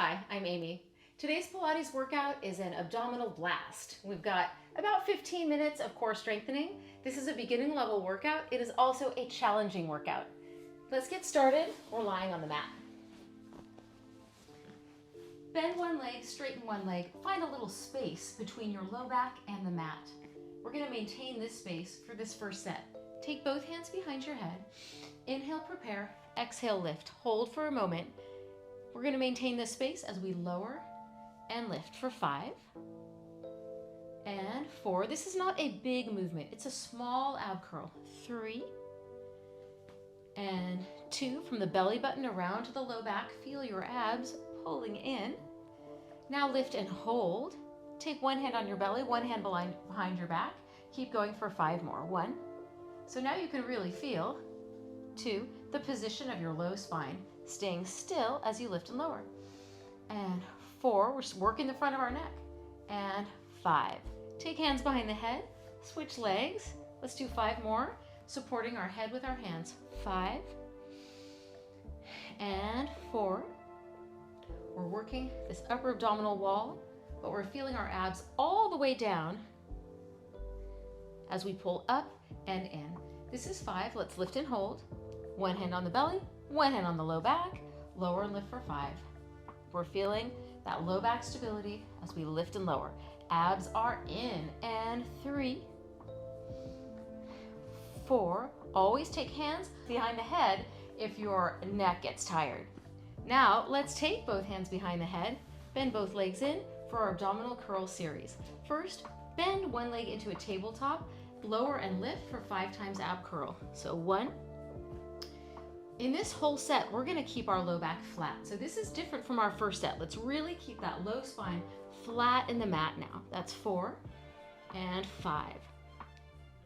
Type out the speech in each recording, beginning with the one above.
Hi, I'm Amy. Today's Pilates workout is an abdominal blast. We've got about 15 minutes of core strengthening. This is a beginning level workout. It is also a challenging workout. Let's get started. We're lying on the mat. Bend one leg, straighten one leg. Find a little space between your low back and the mat. We're going to maintain this space for this first set. Take both hands behind your head. Inhale, prepare. Exhale, lift. Hold for a moment. We're going to maintain this space as we lower and lift for 5 and 4. This is not a big movement. It's a small ab curl. 3 and 2. From the belly button around to the low back, feel your abs pulling in. Now lift and hold. Take one hand on your belly, one hand behind your back. Keep going for 5 more. 1. So now you can really feel 2, the position of your low spine, staying still as you lift and lower. And 4, we're working the front of our neck. And 5. Take hands behind the head, switch legs. Let's do 5 more, supporting our head with our hands. 5 and 4. We're working this upper abdominal wall, but we're feeling our abs all the way down as we pull up and in. This is 5. Let's lift and hold. One hand on the belly, one hand on the low back, lower and lift for 5. We're feeling that low back stability as we lift and lower. Abs are in. And 3, 4. Always take hands behind the head if your neck gets tired. Now let's take both hands behind the head, bend both legs in for our abdominal curl series. First, bend one leg into a tabletop, lower and lift for 5 times ab curl. So 1. In this whole set, we're gonna keep our low back flat. So this is different from our first set. Let's really keep that low spine flat in the mat now. That's 4 and 5.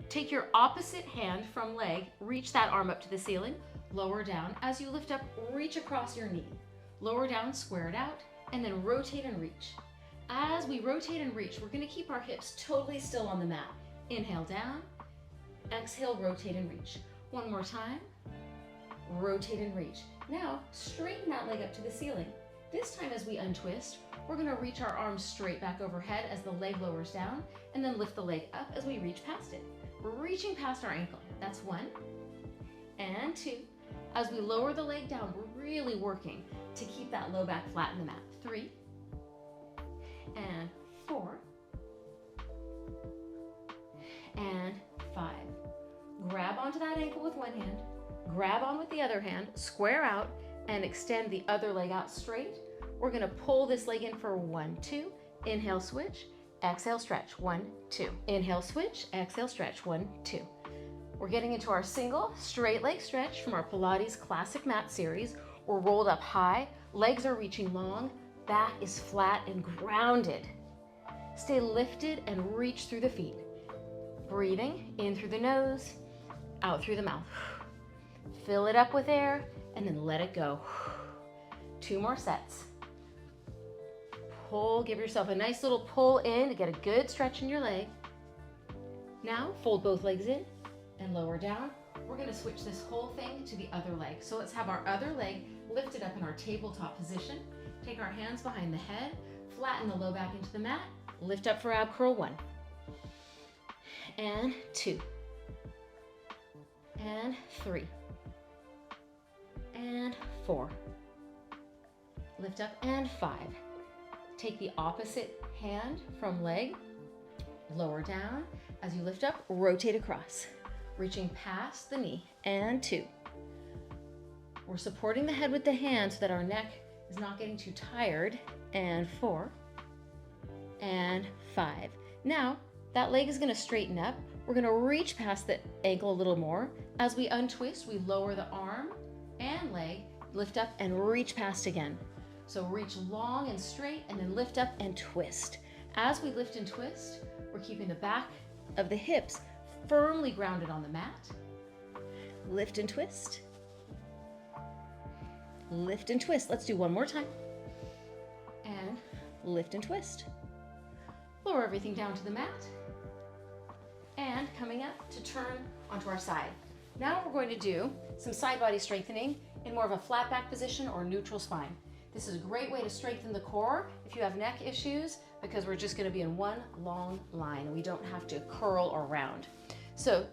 Take your opposite hand from leg, reach that arm up to the ceiling, lower down. As you lift up, reach across your knee. Lower down, square it out, and then rotate and reach. As we rotate and reach, we're gonna keep our hips totally still on the mat. Inhale down, exhale, rotate and reach. One more time. Rotate and reach. Now, straighten that leg up to the ceiling. This time as we untwist, we're gonna reach our arms straight back overhead as the leg lowers down, and then lift the leg up as we reach past it. We're reaching past our ankle. That's 1 and 2. As we lower the leg down, we're really working to keep that low back flat in the mat. 3 and 4 and 5. Grab onto that ankle with one hand. Grab on with the other hand, square out, and extend the other leg out straight. We're gonna pull this leg in for 1, 2. Inhale, switch, exhale, stretch, 1, 2. Inhale, switch, exhale, stretch, 1, 2. We're getting into our single straight leg stretch from our Pilates Classic Mat series. We're rolled up high, legs are reaching long, back is flat and grounded. Stay lifted and reach through the feet. Breathing in through the nose, out through the mouth. Fill it up with air and then let it go. 2 more sets. Pull, give yourself a nice little pull in to get a good stretch in your leg. Now fold both legs in and lower down. We're gonna switch this whole thing to the other leg. So let's have our other leg lifted up in our tabletop position. Take our hands behind the head, flatten the low back into the mat, lift up for ab curl 1 and 2 and 3 and 4. Lift up and 5. Take the opposite hand from leg, lower down. As you lift up, rotate across, reaching past the knee, and 2. We're supporting the head with the hand so that our neck is not getting too tired, and 4 and 5. Now, that leg is gonna straighten up. We're gonna reach past the ankle a little more. As we untwist, we lower the arm and leg, lift up and reach past again. So reach long and straight and then lift up and twist. As we lift and twist, we're keeping the back of the hips firmly grounded on the mat. Lift and twist. Lift and twist. Let's do one more time. And lift and twist. Lower everything down to the mat. And coming up to turn onto our side. Now we're going to do some side body strengthening in more of a flat back position or neutral spine. This is a great way to strengthen the core if you have neck issues, because we're just going to be in one long line. We don't have to curl or round. So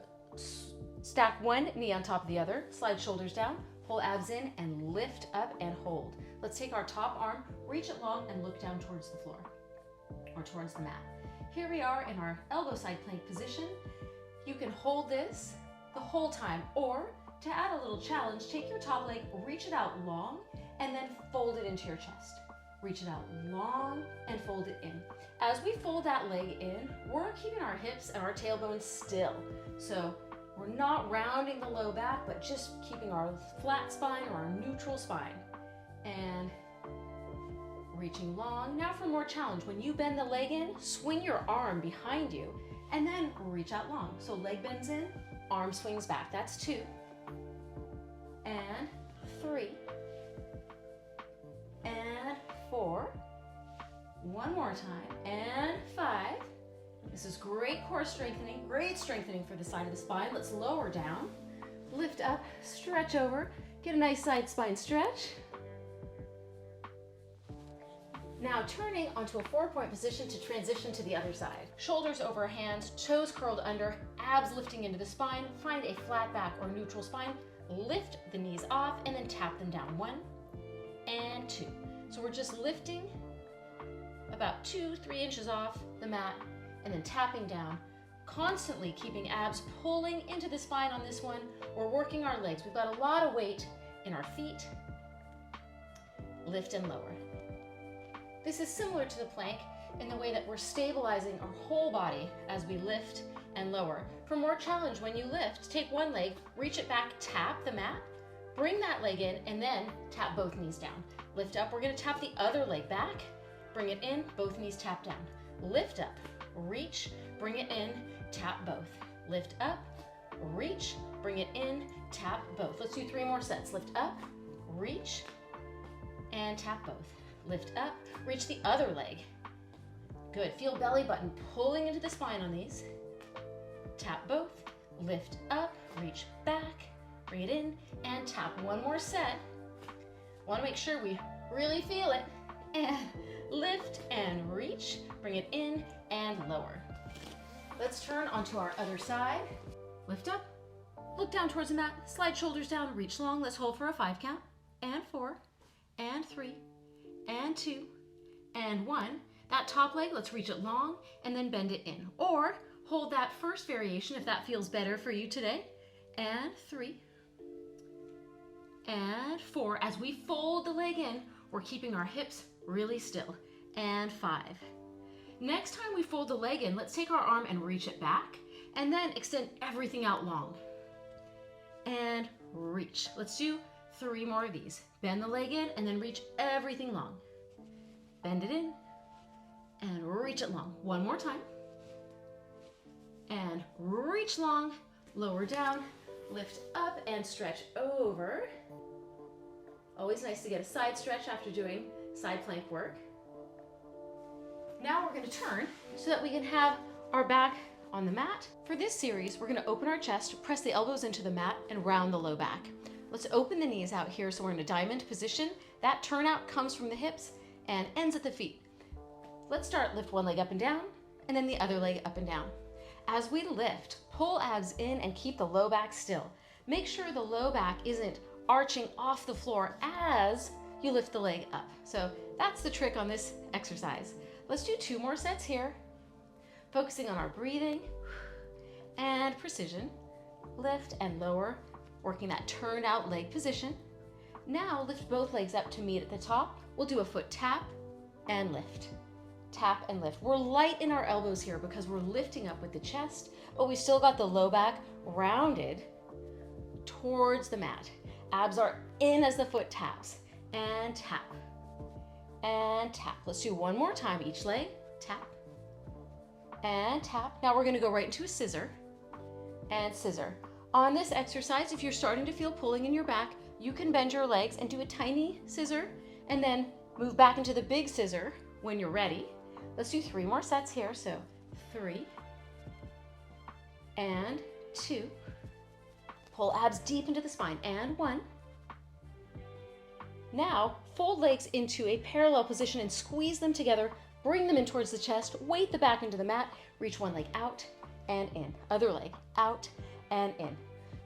stack one knee on top of the other, slide shoulders down, pull abs in and lift up and hold. Let's take our top arm, reach it long and look down towards the floor or towards the mat. Here we are in our elbow side plank position. You can hold this the whole time, or to add a little challenge, take your top leg, reach it out long, and then fold it into your chest. Reach it out long and fold it in. As we fold that leg in, we're keeping our hips and our tailbone still. So we're not rounding the low back, but just keeping our flat spine or our neutral spine. And reaching long. Now for more challenge, when you bend the leg in, swing your arm behind you and then reach out long. So leg bends in, arm swings back. That's 2 and 3 and 4. One more time and 5. This is great core strengthening, great strengthening for the side of the spine. Let's lower down, lift up, stretch over, get a nice side spine stretch. Now turning onto a 4-point position to transition to the other side. Shoulders over hands, toes curled under, abs lifting into the spine. Find a flat back or neutral spine. Lift the knees off and then tap them down. 1 and 2. So we're just lifting about 2-3 inches off the mat and then tapping down, constantly keeping abs pulling into the spine on this one. We're working our legs. We've got a lot of weight in our feet. Lift and lower. This is similar to the plank in the way that we're stabilizing our whole body as we lift and lower. For more challenge, when you lift, take one leg, reach it back, tap the mat, bring that leg in, and then tap both knees down. Lift up, we're gonna tap the other leg back, bring it in, both knees tap down. Lift up, reach, bring it in, tap both. Lift up, reach, bring it in, tap both. Let's do 3 more sets. Lift up, reach, and tap both. Lift up, reach the other leg. Good, feel belly button pulling into the spine on these. Tap both, lift up, reach back, bring it in, and tap. One more set. Wanna make sure we really feel it. And lift and reach, bring it in and lower. Let's turn onto our other side. Lift up, look down towards the mat, slide shoulders down, reach long. Let's hold for a 5 count, and 4, and 3, and 2, and 1. That top leg, let's reach it long and then bend it in. Or hold that first variation if that feels better for you today. And 3, and 4. As we fold the leg in, we're keeping our hips really still. And 5. Next time we fold the leg in, let's take our arm and reach it back and then extend everything out long. And reach. Let's do 3 more of these. Bend the leg in and then reach everything long. Bend it in and reach it long. One more time. And reach long, lower down, lift up and stretch over. Always nice to get a side stretch after doing side plank work. Now we're going to turn so that we can have our back on the mat. For this series, we're going to open our chest, press the elbows into the mat, and round the low back. Let's open the knees out here so we're in a diamond position. That turnout comes from the hips and ends at the feet. Let's start, lift one leg up and down, and then the other leg up and down. As we lift, pull abs in and keep the low back still. Make sure the low back isn't arching off the floor as you lift the leg up. So that's the trick on this exercise. Let's do 2 more sets here, focusing on our breathing and precision. Lift and lower, working that turned out leg position. Now lift both legs up to meet at the top. We'll do a foot tap and lift. Tap and lift. We're light in our elbows here because we're lifting up with the chest, but we still got the low back rounded towards the mat. Abs are in as the foot taps. And tap. And tap. Let's do 1 more time each leg. Tap. And tap. Now we're going to go right into a scissor. And scissor. On this exercise, if you're starting to feel pulling in your back, you can bend your legs and do a tiny scissor and then move back into the big scissor when you're ready. Let's do 3 more sets here. So 3 and 2. Pull abs deep into the spine and 1. Now fold legs into a parallel position and squeeze them together. Bring them in towards the chest, weight the back into the mat, reach one leg out and in, other leg out and in.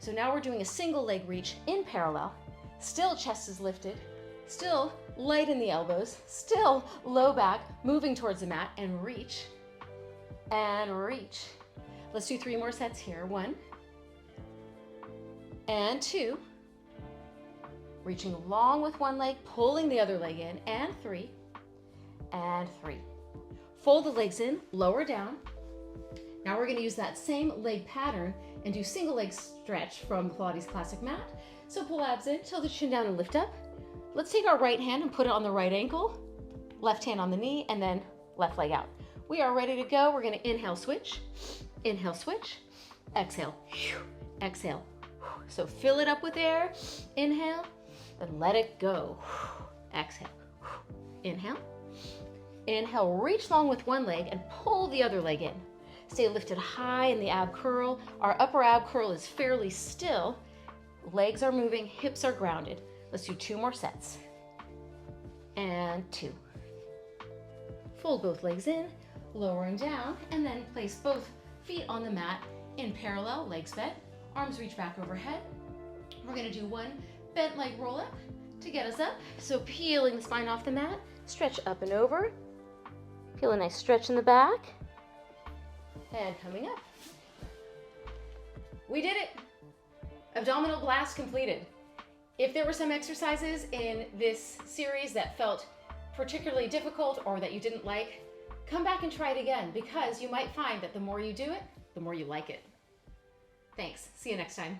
So now we're doing a single leg reach in parallel, still chest is lifted, still light in the elbows, still low back, moving towards the mat, and reach and reach. Let's do 3 more sets here. 1 and 2. Reaching long with one leg, pulling the other leg in, and 3 and 3. Fold the legs in, lower down. Now we're going to use that same leg pattern and do single leg stretch from Pilates Classic mat. So pull abs in, tilt the chin down and lift up. Let's take our right hand and put it on the right ankle, left hand on the knee, and then left leg out. We are ready to go. We're going to inhale, switch, exhale, exhale. So fill it up with air, inhale, then let it go. Exhale, inhale, inhale, reach long with one leg and pull the other leg in. Stay lifted high in the ab curl. Our upper ab curl is fairly still. Legs are moving, hips are grounded. Let's do 2 more sets. And 2. Fold both legs in, lowering down, and then place both feet on the mat in parallel, legs bent, arms reach back overhead. We're going to do 1 bent leg roll up to get us up. So peeling the spine off the mat, stretch up and over. Feel a nice stretch in the back. And coming up. We did it! Abdominal blast completed. If there were some exercises in this series that felt particularly difficult or that you didn't like, come back and try it again, because you might find that the more you do it, the more you like it. Thanks. See you next time.